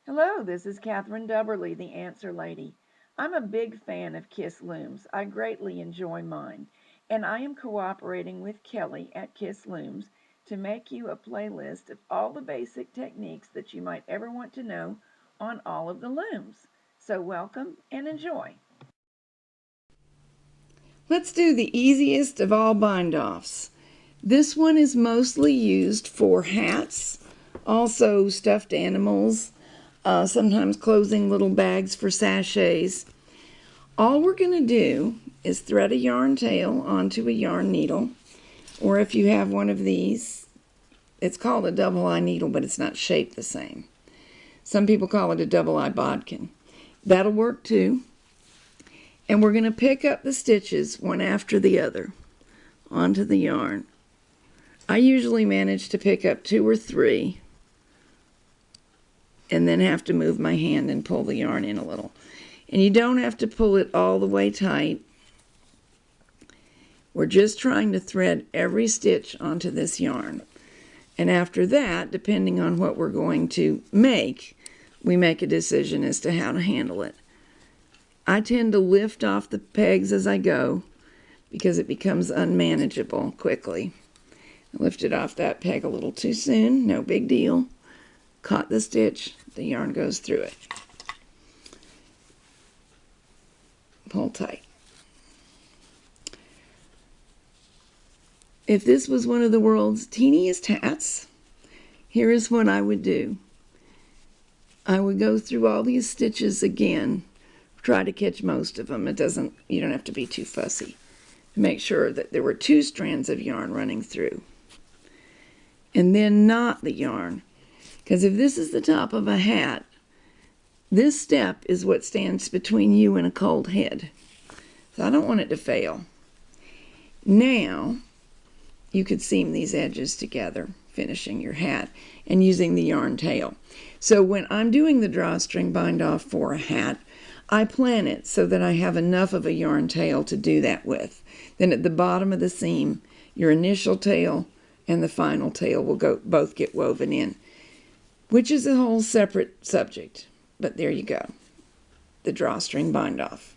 Hello, this is Catherine Dubberly, the Answer Lady. I'm a big fan of Kiss Looms. I greatly enjoy mine, and I am cooperating with Kelly at Kiss Looms to make you a playlist of all the basic techniques that you might ever want to know on all of the looms. So welcome and enjoy. Let's do the easiest of all bind-offs. This one is mostly used for hats, also stuffed animals, sometimes closing little bags for sachets. All we're going to do is thread a yarn tail onto a yarn needle, or if you have one of these, it's called a double-eye needle, but it's not shaped the same. Some people call it a double-eye bodkin. That'll work too. And we're going to pick up the stitches one after the other onto the yarn. I usually manage to pick up 2 or 3 and then have to move my hand and pull the yarn in a little. And you don't have to pull it all the way tight. We're just trying to thread every stitch onto this yarn. And after that, depending on what we're going to make, we make a decision as to how to handle it. I tend to lift off the pegs as I go because it becomes unmanageable quickly. I lifted off that peg a little too soon, no big deal. Caught the stitch, the yarn goes through it. Pull tight. If this was one of the world's teeniest hats, here is what I would do. I would go through all these stitches again, try to catch most of them. You don't have to be too fussy. Make sure that there were 2 strands of yarn running through. And then knot the yarn. Because if this is the top of a hat, this step is what stands between you and a cold head. So I don't want it to fail. Now, you could seam these edges together, finishing your hat, and using the yarn tail. So when I'm doing the drawstring bind off for a hat, I plan it so that I have enough of a yarn tail to do that with. Then at the bottom of the seam, your initial tail and the final tail will both get woven in, which is a whole separate subject. But there you go, the drawstring bind off.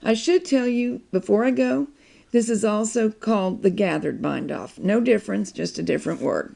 I should tell you before I go, this is also called the gathered bind off. No difference, just a different word.